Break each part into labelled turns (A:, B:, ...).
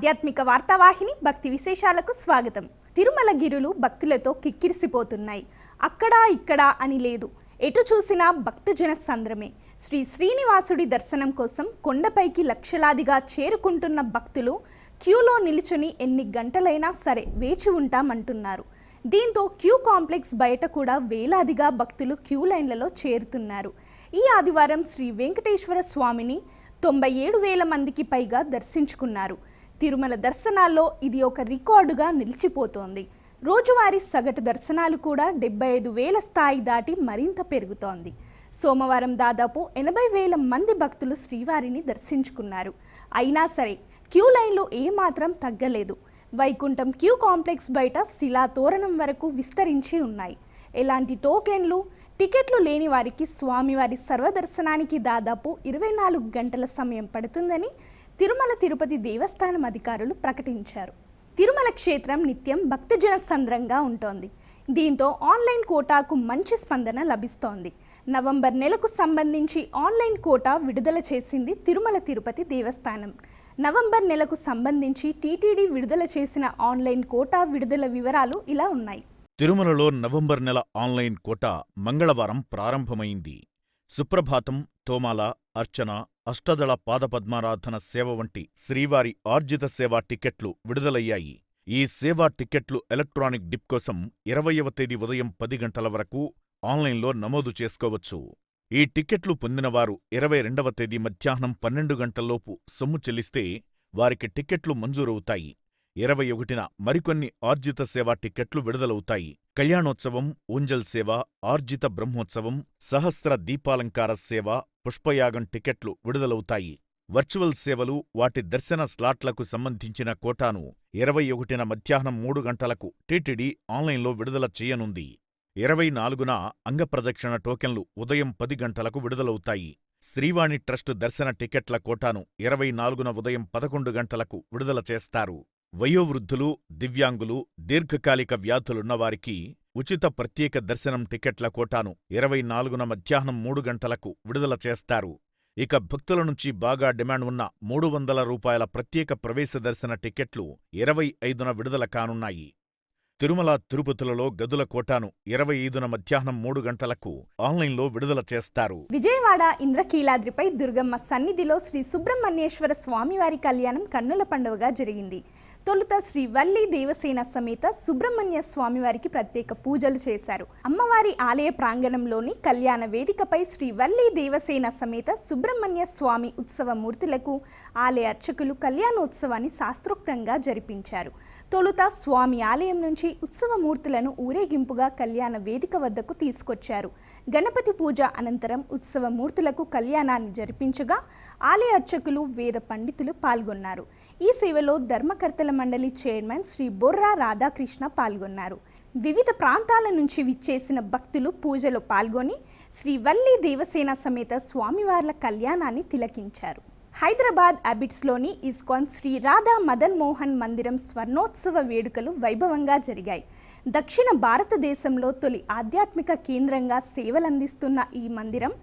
A: ఆధ్యాత్మిక వార్తావాహిని భక్తి విశేషాలకు స్వాగతం. తిరుమల గిరులు భక్తులతో కిక్కిరిసిపోతున్నాయి. అక్కడా ఇక్కడా అని లేదు, ఎటు చూసినా భక్తజన సంద్రమే. శ్రీ శ్రీనివాసుడి దర్శనం కోసం కొండపైకి లక్షలాదిగా చేరుకుంటున్న భక్తులు క్యూలో నిలుచుని ఎన్ని గంటలైనా సరే వేచి ఉంటామంటున్నారు. దీంతో క్యూ కాంప్లెక్స్ బయట కూడా వేలాదిగా భక్తులు క్యూ లైన్లలో చేరుతున్నారు. ఈ ఆదివారం శ్రీ వెంకటేశ్వర స్వామిని 97,000 మందికి పైగా దర్శించుకున్నారు. తిరుమల దర్శనాల్లో ఇది ఒక రికార్డుగా నిలిచిపోతోంది. రోజువారీ సగటు దర్శనాలు కూడా 75,000 స్థాయి దాటి మరింత పెరుగుతోంది. సోమవారం దాదాపు 80,000 మంది భక్తులు శ్రీవారిని దర్శించుకున్నారు. అయినా సరే క్యూ లైన్లు ఏమాత్రం తగ్గలేదు. వైకుంఠం క్యూ కాంప్లెక్స్ బయట శిలా తోరణం వరకు విస్తరించి ఉన్నాయి. ఎలాంటి టోకెన్లు, టికెట్లు లేని వారికి స్వామివారి సర్వదర్శనానికి దాదాపు 24 గంటల సమయం పడుతుందని తిరుమల తిరుపతి దేవస్థానం అధికారులు ప్రకటించారు. తిరుమల క్షేత్రం నిత్యం భక్తజన సంద్రంగా ఉంటోంది. దీంతో ఆన్లైన్ కోటాకు మంచి స్పందన లభిస్తోంది. నవంబర్ నెలకు సంబంధించి ఆన్లైన్ కోటా విడుదల చేసింది తిరుమల తిరుపతి దేవస్థానం. నవంబర్ నెలకు సంబంధించి టీటీడీ విడుదల చేసిన ఆన్లైన్ కోటా విడుదల వివరాలు ఇలా ఉన్నాయి.
B: తిరుమలలో నవంబర్ నెల ఆన్లైన్ కోటా మంగళవారం ప్రారంభమైంది. సుప్రభాతం, తోమాల, అర్చన, అష్టదళ పాదపద్మారాధన సేవ వంటి శ్రీవారి ఆర్జిత సేవా టికెట్లు విడుదలయ్యాయి. ఈ సేవా టికెట్లు ఎలక్ట్రానిక్ డిప్ కోసం 20వ తేదీ ఉదయం 10 గంటల వరకు ఆన్లైన్లో నమోదు చేసుకోవచ్చు. ఈ టికెట్లు పొందినవారు 22వ తేదీ మధ్యాహ్నం 12 గంటల్లోపు సొమ్ము చెల్లిస్తే వారికి టికెట్లు మంజూరవుతాయి. 21న మరికొన్ని ఆర్జిత సేవా టికెట్లు విడుదలవుతాయి. కళ్యాణోత్సవం, ఊంజల్ సేవ, ఆర్జిత బ్రహ్మోత్సవం, సహస్ర దీపాలంకార సేవ, పుష్పయాగం టికెట్లు విడుదలవుతాయి. వర్చువల్ సేవలు, వాటి దర్శన స్లాట్లకు సంబంధించిన కోటాను 21న మధ్యాహ్నం 3 గంటలకు టీటీడీ ఆన్లైన్లో విడుదల చేయనుంది. 24న అంగప్రదక్షిణ టోకెన్లు ఉదయం 10 గంటలకు విడుదలవుతాయి. శ్రీవాణి ట్రస్ట్ దర్శన టికెట్ల కోటాను 24న ఉదయం 11 గంటలకు విడుదల చేస్తారు. వయోవృద్ధులు, దివ్యాంగులు, దీర్ఘకాలిక వ్యాధులున్నవారికి ఉచిత ప్రత్యేక దర్శనం టికెట్ల కోటాను 24న మధ్యాహ్నం 3 గంటలకు విడుదల చేస్తారు. ఇక భక్తుల నుంచి బాగా డిమాండ్ ఉన్న ₹300 ప్రత్యేక ప్రవేశ దర్శన టికెట్లు 25న విడుదల కానున్నాయి. తిరుమల తిరుపతులలో గదుల కోటాను 25న మధ్యాహ్నం 3 గంటలకు ఆన్లైన్లో విడుదల చేస్తారు.
A: విజయవాడ ఇంద్రకీలాద్రిపై దుర్గమ్మ సన్నిధిలో శ్రీ సుబ్రహ్మణ్యేశ్వర స్వామివారి కళ్యాణం కన్నుల పండువగా జరిగింది. తొలుత శ్రీ వల్లి దేవసేన సమేత సుబ్రహ్మణ్య స్వామివారికి ప్రత్యేక పూజలు చేశారు. అమ్మవారి ఆలయ ప్రాంగణంలోని కళ్యాణ వేదికపై శ్రీ వల్లి దేవసేన సమేత సుబ్రహ్మణ్య స్వామి ఉత్సవ మూర్తులకు ఆలయ అర్చకులు కళ్యాణోత్సవాన్ని శాస్త్రోక్తంగా జరిపించారు. తొలుత స్వామి ఆలయం నుంచి ఉత్సవ మూర్తులను ఊరేగింపుగా కళ్యాణ వేదిక వద్దకు తీసుకొచ్చారు. గణపతి పూజ అనంతరం ఉత్సవ మూర్తులకు కళ్యాణాన్ని జరిపించగా ఆలయ అర్చకులు, వేద పండితులు పాల్గొన్నారు. ఈ సేవలో ధర్మకర్తల మండలి చైర్మన్ శ్రీ బొర్రా రాధాకృష్ణ పాల్గొన్నారు. వివిధ ప్రాంతాల నుంచి విచ్చేసిన భక్తులు పూజలో పాల్గొని శ్రీ వల్లి దేవసేన సమేత స్వామివార్ల కళ్యాణాన్ని తిలకించారు. హైదరాబాద్ అబిడ్స్లోని ఇస్కాన్ శ్రీ రాధా మదన్ మోహన్ మందిరం స్వర్ణోత్సవ వేడుకలు వైభవంగా జరిగాయి. దక్షిణ భారతదేశంలో తొలి ఆధ్యాత్మిక కేంద్రంగా సేవలందిస్తున్న ఈ మందిరం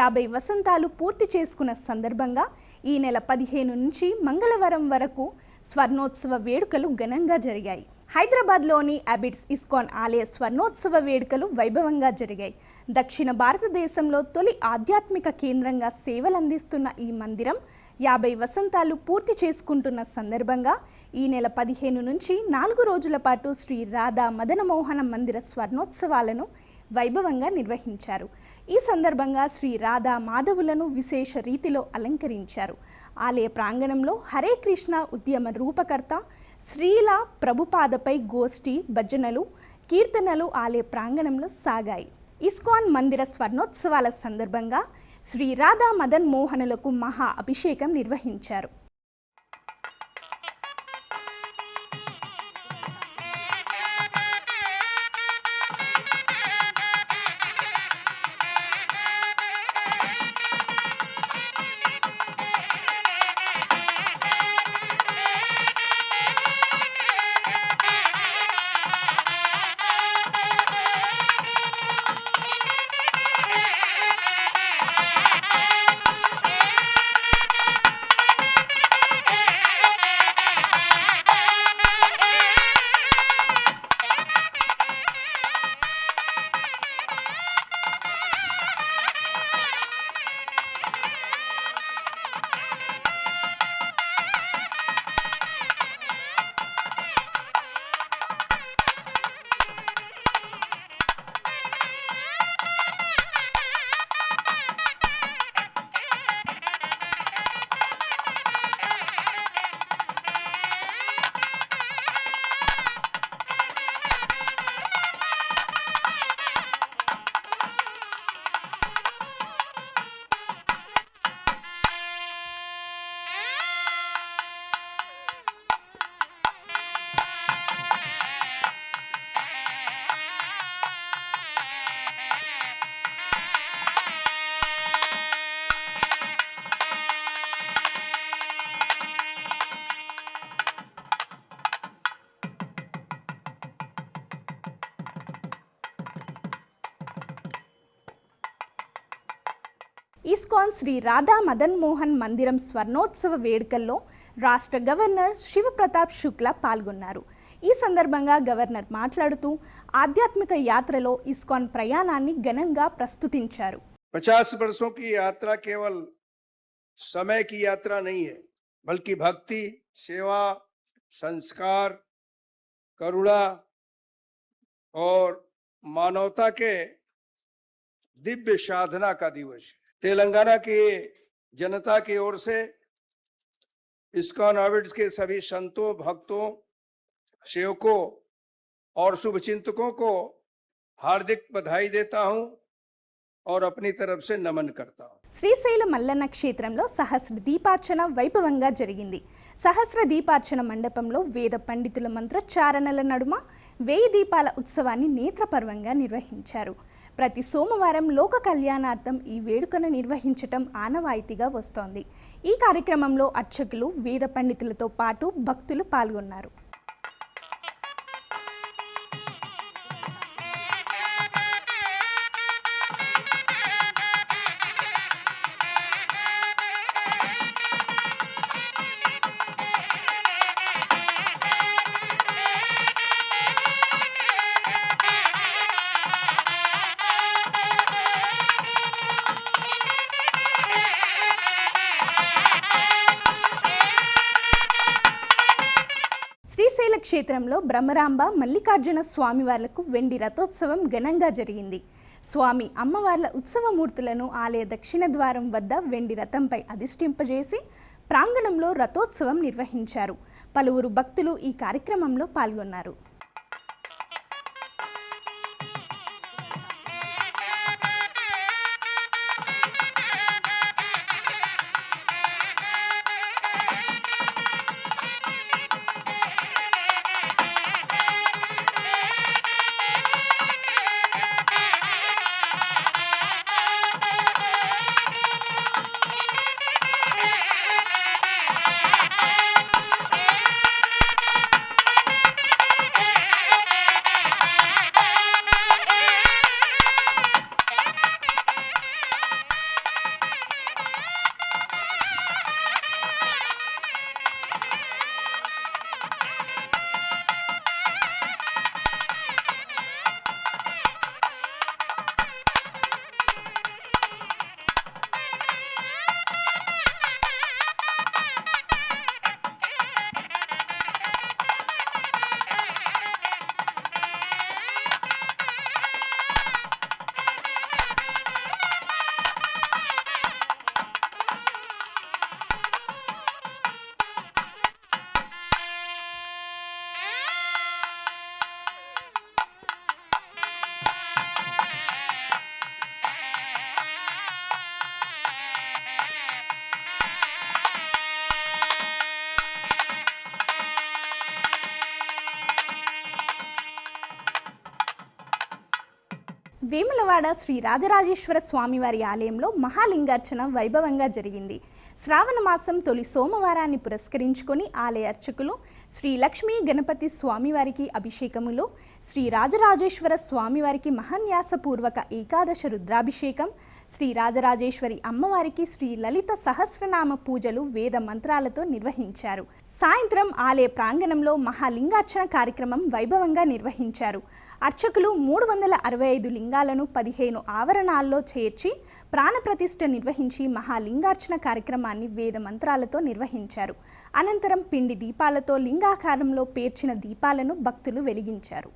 A: 50 వసంతాలు పూర్తి చేసుకున్న సందర్భంగా ఈ నెల 15 నుంచి మంగళవారం వరకు స్వర్ణోత్సవ వేడుకలు ఘనంగా జరిగాయి. హైదరాబాద్లోని అబిడ్స్ ఇస్కాన్ ఆలయ స్వర్ణోత్సవ వేడుకలు వైభవంగా జరిగాయి. దక్షిణ భారతదేశంలో తొలి ఆధ్యాత్మిక కేంద్రంగా సేవలందిస్తున్న ఈ మందిరం 50 వసంతాలు పూర్తి చేసుకుంటున్న సందర్భంగా ఈ నెల 15 నుంచి 4 రోజుల పాటు శ్రీ రాధా మదనమోహన మందిర స్వర్ణోత్సవాలను వైభవంగా నిర్వహించారు. ఈ సందర్భంగా శ్రీ రాధా మాధవులను విశేష రీతిలో అలంకరించారు. ఆలయ ప్రాంగణంలో హరే కృష్ణ ఉద్యమ రూపకర్త శ్రీల ప్రభుపాదపై గోష్ఠి, భజనలు, కీర్తనలు ఆలయ ప్రాంగణంలో సాగాయి. ఇస్కాన్ మందిర స్వర్ణోత్సవాల సందర్భంగా శ్రీ రాధా మదన్ మోహనులకు మహా అభిషేకం నిర్వహించారు. ఇస్కాన్ శ్రీ రాధా మదన్ మోహన్ మందిరం స్వర్ణోత్సవ వేడుకల్లో రాష్ట్ర గవర్నర్ శివప్రతాప్ శుక్లా పాల్గొన్నారు. ఈ సందర్భంగా గవర్నర్ మాట్లాడుతూ ఆధ్యాత్మిక యాత్రలో ఇస్కాన్ ప్రయాణాన్ని ఘనంగా ప్రస్తుతించారు.
C: 50 वर्षों की यात्रा केवल समय की यात्रा नहीं है, बल्कि भक्ति, सेवा, संस्कार, करुणा और मानवता के दिव्य साधना का दिवस है। तेलंगाना की जनता की ओर से इस्कॉन ऑर्बिट्स के सभी संतों, भक्तों, सेवकों और शुभचिंतकों को हार्दिक बधाई देता हूं और अपनी तरफ से नमन करता हूं.
A: శ్రీశైల మల్లన్న క్షేత్రంలో సహస్ర దీపార్చన వైభవంగా జరిగింది. సహస్ర దీపార్చన మండపంలో వేద పండితుల మంత్రోచ్చారణల నడుమ 1000 దీపాల ఉత్సవాన్ని నేత్రపర్వంగా నిర్వహించారు. ప్రతి సోమవారం లోక కళ్యాణార్థం ఈ వేడుకను నిర్వహించటం ఆనవాయితీగా వస్తోంది. ఈ కార్యక్రమంలో అర్చకులు, వేద పండితులతో పాటు భక్తులు పాల్గొన్నారు. శ్రీశైల క్షేత్రంలో బ్రహ్మరాంబ మల్లికార్జున స్వామివార్లకు వెండి రథోత్సవం ఘనంగా జరిగింది. స్వామి అమ్మవార్ల ఉత్సవమూర్తులను ఆలయ దక్షిణ ద్వారం వద్ద వెండి రథంపై అధిష్ఠింపజేసి ప్రాంగణంలో రథోత్సవం నిర్వహించారు. పలువురు భక్తులు ఈ కార్యక్రమంలో పాల్గొన్నారు. వేములవాడ శ్రీ రాజరాజేశ్వర స్వామివారి ఆలయంలో మహాలింగార్చన వైభవంగా జరిగింది. శ్రావణ మాసం తొలి సోమవారాన్ని పురస్కరించుకొని ఆలయ అర్చకులు శ్రీ లక్ష్మీ గణపతి స్వామివారికి అభిషేకములు, శ్రీ రాజరాజేశ్వర స్వామివారికి మహాన్యాసపూర్వక ఏకాదశ రుద్రాభిషేకం, శ్రీ రాజరాజేశ్వరి అమ్మవారికి శ్రీ లలిత సహస్రనామ పూజలు వేద మంత్రాలతో నిర్వహించారు. సాయంత్రం ఆలయ ప్రాంగణంలో మహాలింగార్చన కార్యక్రమం వైభవంగా నిర్వహించారు. అర్చకులు 365 లింగాలను 15 ఆవరణాల్లో చేర్చి ప్రాణప్రతిష్ఠ నిర్వహించి మహాలింగార్చన కార్యక్రమాన్ని వేద మంత్రాలతో నిర్వహించారు. అనంతరం పిండి దీపాలతో లింగాకారంలో పేర్చిన దీపాలను భక్తులు వెలిగించారు.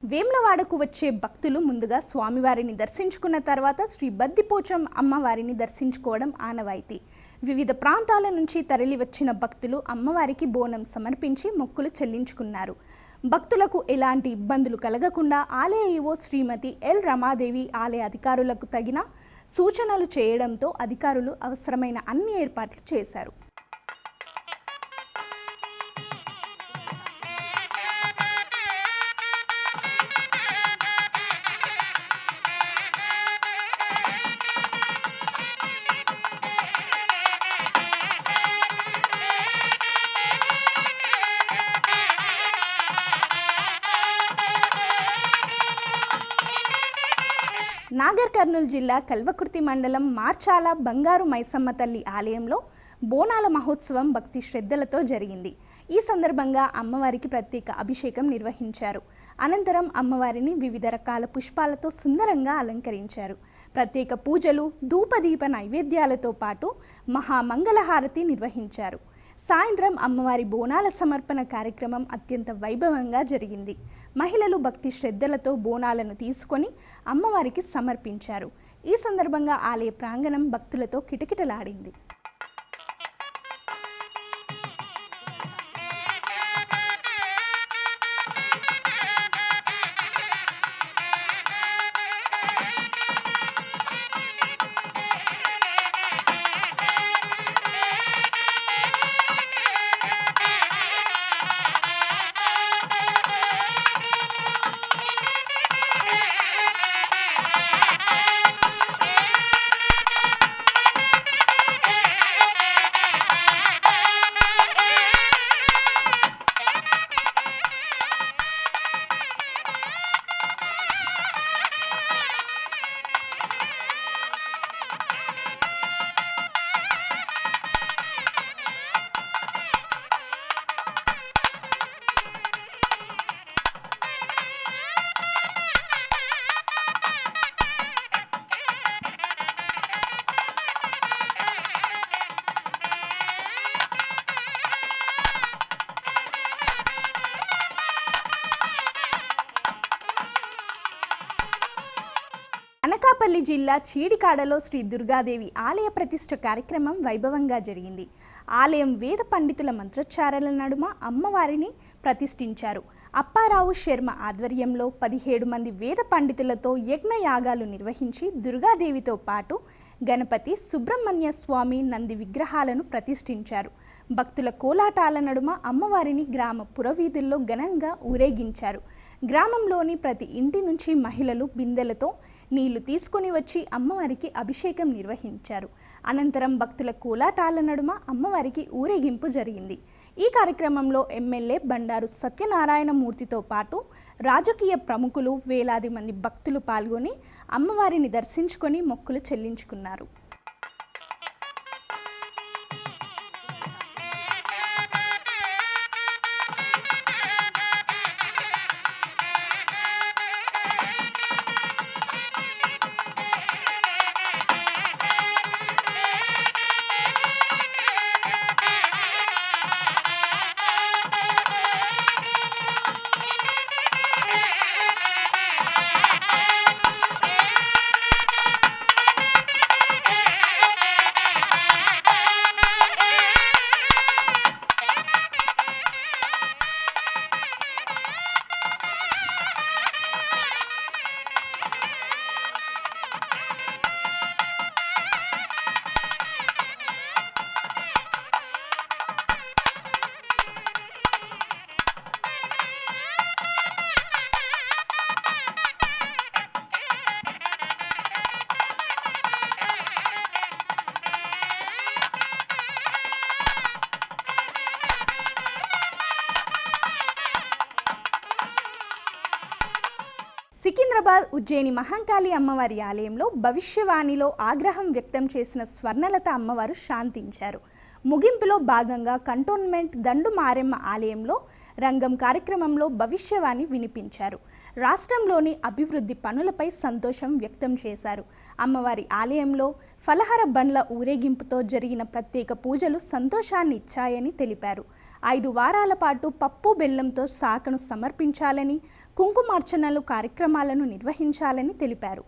A: వేములవాడకు వచ్చే భక్తులు ముందుగా స్వామివారిని దర్శించుకున్న తర్వాత శ్రీ బద్దిపోచం అమ్మవారిని దర్శించుకోవడం ఆనవాయితీ. వివిధ ప్రాంతాల నుంచి తరలి వచ్చిన భక్తులు అమ్మవారికి బోనం సమర్పించి మొక్కులు చెల్లించుకున్నారు. భక్తులకు ఎలాంటి ఇబ్బందులు కలగకుండా ఆలయ ఈవో శ్రీమతి ఎల్ రమాదేవి ఆలయ అధికారులకు తగిన సూచనలు చేయడంతో అధికారులు అవసరమైన అన్ని ఏర్పాట్లు చేశారు. నాగర్ కర్నూలు జిల్లా కల్వకుర్తి మండలం మార్చాల బంగారు మైసమ్మ తల్లి ఆలయంలో బోనాల మహోత్సవం భక్తి శ్రద్ధలతో జరిగింది. ఈ సందర్భంగా అమ్మవారికి ప్రత్యేక అభిషేకం నిర్వహించారు. అనంతరం అమ్మవారిని వివిధ రకాల పుష్పాలతో సుందరంగా అలంకరించారు. ప్రత్యేక పూజలు, ధూపదీప నైవేద్యాలతో పాటు మహామంగళహారతి నిర్వహించారు. సాయంత్రం అమ్మవారి బోనాల సమర్పణ కార్యక్రమం అత్యంత వైభవంగా జరిగింది. మహిళలు భక్తి శ్రద్ధలతో బోనాలను తీసుకొని అమ్మవారికి సమర్పించారు. ఈ సందర్భంగా ఆలయ ప్రాంగణం భక్తులతో కిటకిటలాడింది. అనకాపల్లి జిల్లా చీడికాడలో శ్రీ దుర్గాదేవి ఆలయ ప్రతిష్ఠ కార్యక్రమం వైభవంగా జరిగింది. ఆలయం వేద పండితుల మంత్రోచ్చారాల నడుమ అమ్మవారిని ప్రతిష్ఠించారు. అప్పారావు శర్మ ఆధ్వర్యంలో 17 మంది వేద పండితులతో యజ్ఞయాగాలు నిర్వహించి దుర్గాదేవితో పాటు గణపతి, సుబ్రహ్మణ్య స్వామి, నంది విగ్రహాలను ప్రతిష్ఠించారు. భక్తుల కోలాటాల నడుమ అమ్మవారిని గ్రామ పురవీధుల్లో ఘనంగా ఊరేగించారు. గ్రామంలోని ప్రతి ఇంటి నుంచి మహిళలు బిందెలతో నీళ్లు తీసుకుని వచ్చి అమ్మవారికి అభిషేకం నిర్వహించారు. అనంతరం భక్తుల కోలాటాల నడుమ అమ్మవారికి ఊరేగింపు జరిగింది. ఈ కార్యక్రమంలో ఎమ్మెల్యే బండారు సత్యనారాయణమూర్తితో పాటు రాజకీయ ప్రముఖులు, వేలాది మంది భక్తులు పాల్గొని అమ్మవారిని దర్శించుకొని మొక్కులు చెల్లించుకున్నారు. సికింద్రాబాద్ ఉజ్జయిని మహంకాళి అమ్మవారి ఆలయంలో భవిష్యవాణిలో ఆగ్రహం వ్యక్తం చేసిన స్వర్ణలత అమ్మవారు శాంతించారు. ముగింపులో భాగంగా కంటోన్మెంట్ దండు మారెమ్మ ఆలయంలో రంగం కార్యక్రమంలో భవిష్యవాణి వినిపించారు. రాష్ట్రంలోని అభివృద్ధి పనులపై సంతోషం వ్యక్తం చేశారు. అమ్మవారి ఆలయంలో ఫలహార బండ్ల ఊరేగింపుతో జరిగిన ప్రత్యేక పూజలు సంతోషాన్ని ఇచ్చాయని తెలిపారు. 5 వారాల పాటు పప్పు బెల్లంతో శాఖను సమర్పించాలని, కుంకుమార్చనలు కార్యక్రమాలను నిర్వహించాలని తెలిపారు.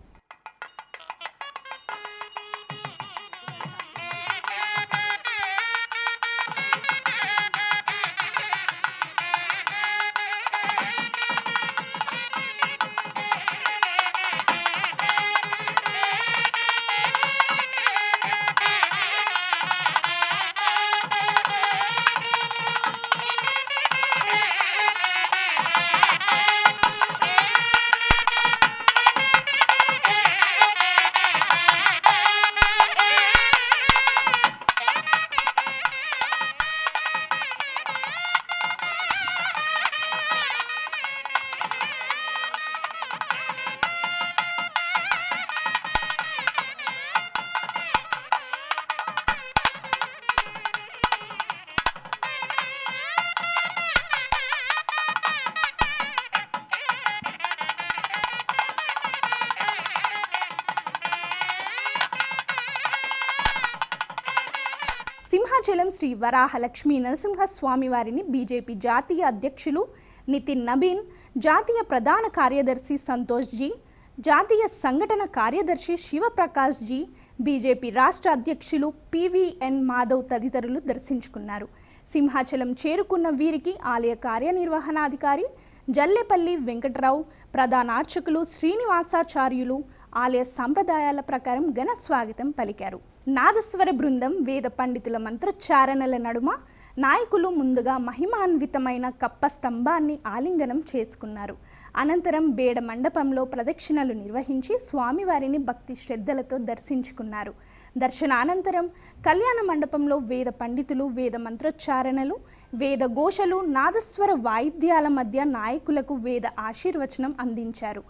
A: సింహాచలం శ్రీ వరాహలక్ష్మీ నరసింహస్వామి వారిని బీజేపీ జాతీయ అధ్యక్షులు నితిన్ నబీన్, జాతీయ ప్రధాన కార్యదర్శి సంతోష్ జీ, జాతీయ సంఘటన కార్యదర్శి శివప్రకాష్ జీ, బీజేపీ రాష్ట్ర అధ్యక్షులు పివిఎన్ మాధవ్ తదితరులు దర్శించుకున్నారు. సింహాచలం చేరుకున్న వీరికి ఆలయ కార్యనిర్వహణాధికారి జల్లేపల్లి వెంకటరావు, ప్రధాన అర్చకులు శ్రీనివాసాచార్యులు ఆలయ సంప్రదాయాల ప్రకారం ఘన స్వాగతం పలికారు. నాదస్వర బృందం, వేద పండితుల మంత్రోచ్చారణల నడుమ నాయకులు ముందుగా మహిమాన్వితమైన కప్ప స్తంభాన్ని ఆలింగనం చేసుకున్నారు. అనంతరం బేడ మండపంలో ప్రదక్షిణలు నిర్వహించి స్వామివారిని భక్తి శ్రద్ధలతో దర్శించుకున్నారు. దర్శనానంతరం కళ్యాణ మండపంలో వేద పండితులు వేద మంత్రోచ్చారణలు, వేద ఘోషలు, నాదస్వర వాయిద్యాల మధ్య నాయకులకు వేద ఆశీర్వచనం అందించారు.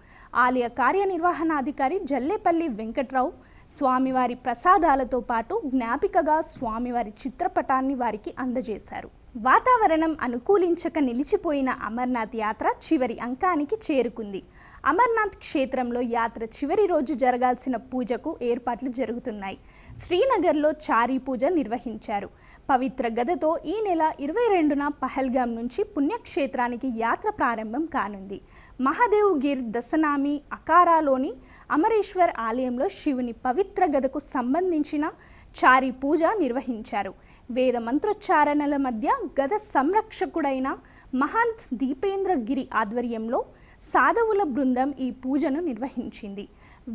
A: ఆలయ కార్యనిర్వహణాధికారి జల్లేపల్లి వెంకట్రావు స్వామివారి ప్రసాదాలతో పాటు జ్ఞాపికగా స్వామివారి చిత్రపటాన్ని వారికి అందజేశారు. వాతావరణం అనుకూలించక నిలిచిపోయిన అమర్నాథ్ యాత్ర చివరి అంకానికి చేరుకుంది. అమర్నాథ్ క్షేత్రంలో యాత్ర చివరి రోజు జరగాల్సిన పూజకు ఏర్పాట్లు జరుగుతున్నాయి. శ్రీనగర్లో చారీ పూజ నిర్వహించారు. పవిత్ర గదతో ఈ నెల 22న పహల్గాం నుంచి పుణ్యక్షేత్రానికి యాత్ర ప్రారంభం కానుంది. మహాదేవ్ గిర్ దశనామి అకారాలోని అమరేశ్వర్ ఆలయంలో శివుని పవిత్ర గదకు సంబంధించిన చారీ పూజ నిర్వహించారు. వేద మంత్రోచ్చారణల మధ్య గద సంరక్షకుడైన మహంత్ దీపేంద్ర గిరి ఆధ్వర్యంలో సాధువుల బృందం ఈ పూజను నిర్వహించింది.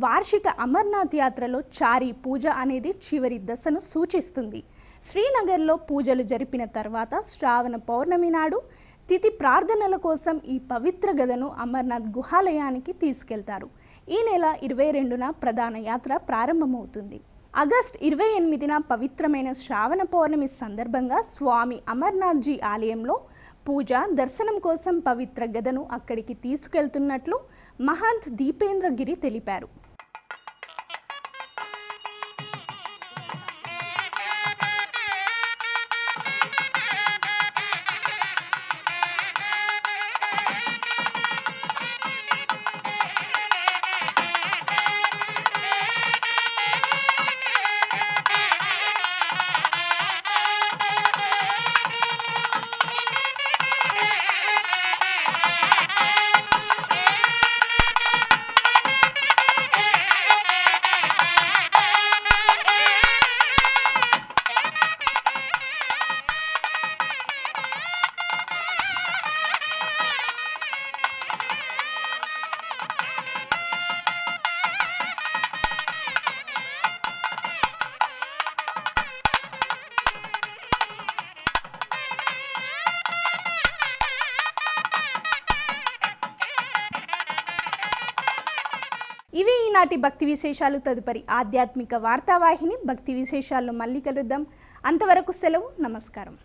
A: వార్షిక అమర్నాథ్ యాత్రలో చారీ పూజ అనేది చివరి దశను సూచిస్తుంది. శ్రీనగర్లో పూజలు జరిపిన తర్వాత శ్రావణ పౌర్ణమి నాడు తిథి ప్రార్థనల కోసం ఈ పవిత్ర గదను అమర్నాథ్ గుహాలయానికి తీసుకెళ్తారు. ఈ నెల 22న ప్రధాన యాత్ర ప్రారంభమవుతుంది. ఆగస్టు 28న పవిత్రమైన శ్రావణ పౌర్ణమి సందర్భంగా స్వామి అమర్నాథ్జీ ఆలయంలో పూజ, దర్శనం కోసం పవిత్ర గదను అక్కడికి తీసుకెళ్తున్నట్లు మహంత్ దీపేంద్ర గిరి తెలిపారు. ఇవి ఈనాటి భక్తి విశేషాలు. తదుపరి ఆధ్యాత్మిక వార్తావాహిని భక్తి విశేషాల్లో మళ్ళీ కలుద్దాం. అంతవరకు సెలవు. నమస్కారం.